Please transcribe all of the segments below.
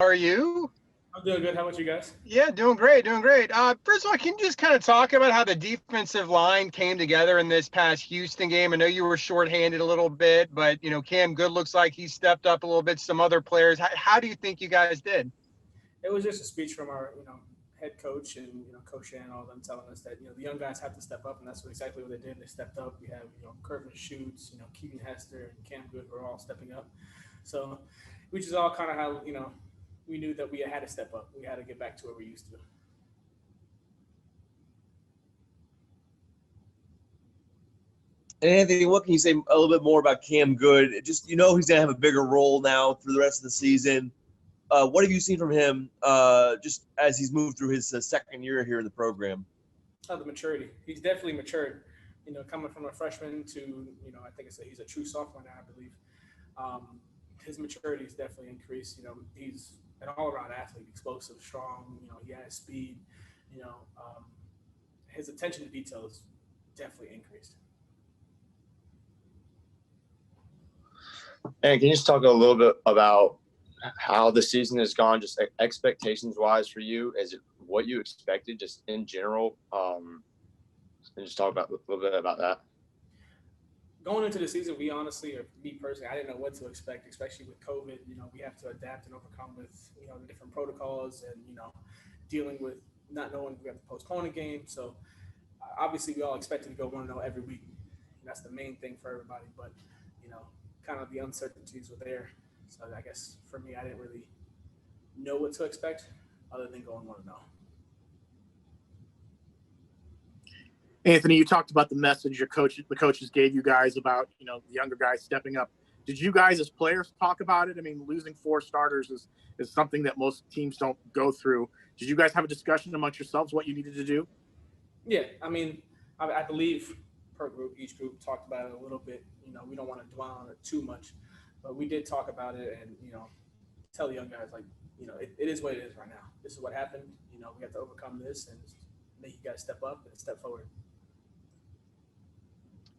How are you? I'm doing good. How about you guys? Yeah, doing great, doing great. First of all, can you just kind of talk about how the defensive line came together in this past Houston game? I know you were shorthanded a little bit, but Cam Good looks like he stepped up a little bit. Some other players. How do you think you guys did? It was just a speech from our, head coach and Coach Shan and all of them telling us that the young guys have to step up, and that's exactly what they did. They stepped up. We have Curvin Shoots, Keaton Hester and Cam Good were all stepping up. So, which is all kind of how we knew that we had to step up. We had to get back to where we used to. And Anthony, what can you say a little bit more about Cam Good? Just he's gonna have a bigger role now through the rest of the season. What have you seen from him just as he's moved through his second year here in the program? The maturity. He's definitely matured. Coming from a freshman to I think he's a true sophomore now, I believe. His maturity has definitely increased. He's an all-around athlete, explosive, strong. He has speed. His attention to detail is definitely increased. And can you just talk a little bit about how the season has gone, just expectations-wise for you? Is it what you expected, just in general? And just talk about a little bit about that. Going into the season, we honestly, or me personally, I didn't know what to expect, especially with COVID. We have to adapt and overcome with the different protocols and dealing with not knowing we have to postpone a game. So obviously, we all expected to go 1-0 every week. And that's the main thing for everybody. But kind of the uncertainties were there. So I guess for me, I didn't really know what to expect other than going 1-0. Anthony, you talked about the message the coaches gave you guys about, the younger guys stepping up. Did you guys as players talk about it? I mean, losing 4 starters is something that most teams don't go through. Did you guys have a discussion amongst yourselves what you needed to do? Yeah, I mean, I believe per group, each group talked about it a little bit. We don't want to dwell on it too much, but we did talk about it and, tell the young guys, like, it is what it is right now. This is what happened. We have to overcome this and make you guys step up and step forward.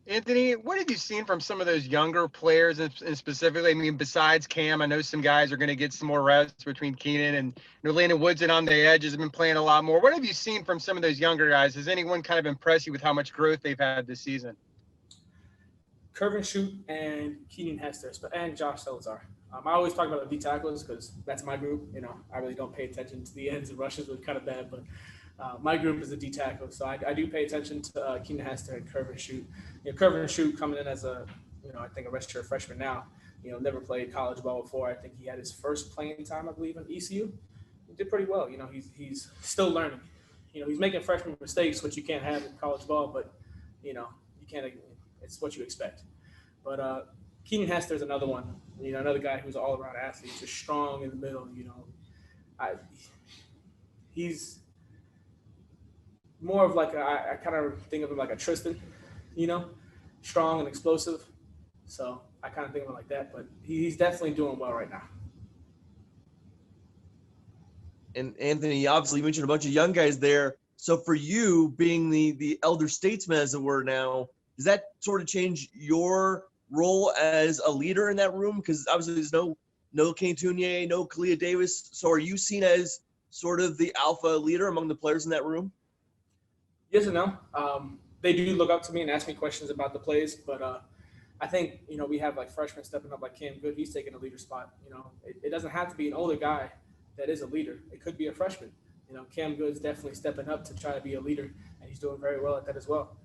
Anthony, what have you seen from some of those younger players, and specifically? I mean, besides Cam, I know some guys are going to get some more rest between Keenan and Landon Woodson on the edge has been playing a lot more. What have you seen from some of those younger guys? Has anyone kind of impressed you with how much growth they've had this season? Curvin Shoot and Keenan Hester and Josh Salazar. I always talk about the D tackles because that's my group. I really don't pay attention to the ends and rushes, which kind of bad, but my group is the D tackle, so I do pay attention to Keenan Hester and Curvin Shoot. Curvin Shoot coming in as a, I think a redshirt freshman now. Never played college ball before. I think he had his first playing time, I believe, in ECU. He did pretty well. He's still learning. He's making freshman mistakes, which you can't have in college ball, but you can't. It's what you expect. But Keenan Hester is another one. Another guy who's an all-around athlete, just strong in the middle. He's more of like I kind of think of him like a Tristan, strong and explosive. So I kind of think of him like that. But he's definitely doing well right now. And Anthony, obviously, you mentioned a bunch of young guys there. So for you, being the elder statesman, as it were now, does that sort of change your role as a leader in that room? Because obviously there's no Kane Tounier, no Kalia Davis. So are you seen as sort of the alpha leader among the players in that room? Yes and no. They do look up to me and ask me questions about the plays, but I think, we have like freshmen stepping up like Cam Good. He's taking a leader spot. It doesn't have to be an older guy that is a leader. It could be a freshman. Cam Good's definitely stepping up to try to be a leader, and he's doing very well at that as well.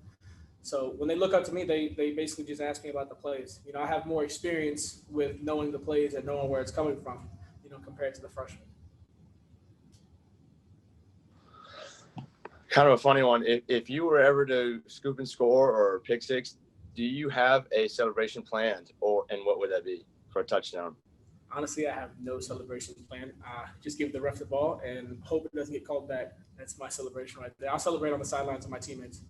So when they look up to me, they basically just ask me about the plays. I have more experience with knowing the plays and knowing where it's coming from, compared to the freshman. Kind of a funny one. If you were ever to scoop and score or pick six, do you have a celebration planned, and what would that be for a touchdown? Honestly, I have no celebration plan. Just give the ref the ball and hope it doesn't get called back. That's my celebration right there. I'll celebrate on the sidelines with my teammates.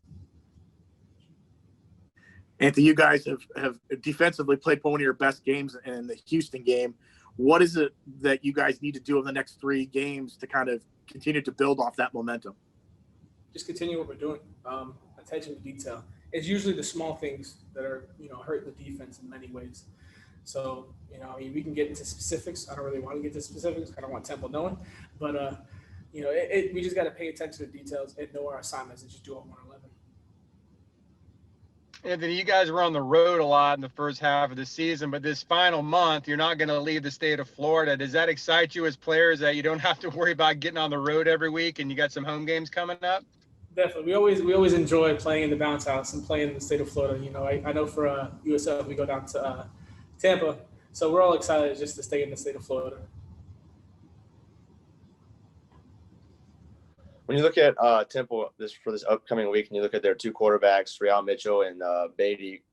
Anthony, you guys have defensively played one of your best games in the Houston game. What is it that you guys need to do in the next 3 games to kind of continue to build off that momentum? Just continue what we're doing. Attention to detail. It's usually the small things that are, hurting the defense in many ways. So, I mean, we can get into specifics. I don't really want to get into specifics. I don't want Temple knowing, but we just got to pay attention to the details and know our assignments and just do it 111. Anthony, you guys were on the road a lot in the first half of the season, but this final month, you're not going to leave the state of Florida. Does that excite you as players that you don't have to worry about getting on the road every week and you got some home games coming up? Definitely. We always enjoy playing in the bounce house and playing in the state of Florida. I know for USF, we go down to Tampa. So we're all excited just to stay in the state of Florida. When you look at Temple for this upcoming week, and you look at their two quarterbacks, Real Mitchell and Beatty,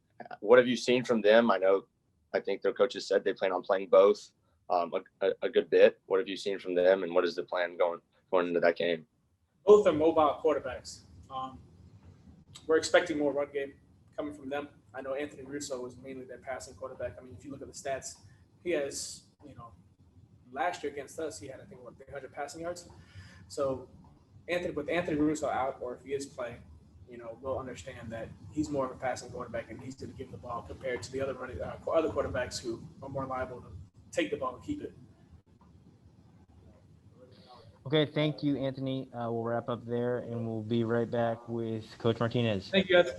what have you seen from them? I think their coaches said they plan on playing both a good bit. What have you seen from them, and what is the plan going into that game? Both are mobile quarterbacks. We're expecting more run game coming from them. I know Anthony Russo was mainly their passing quarterback. I mean, if you look at the stats, he has, last year against us, he had, I think, 300 passing yards. So with Anthony Russo out, or if he is playing, we'll understand that he's more of a passing quarterback and he's going to give the ball compared to the other quarterbacks who are more liable to take the ball and keep it. Okay, thank you, Anthony. We'll wrap up there, and we'll be right back with Coach Martinez. Thank you, guys.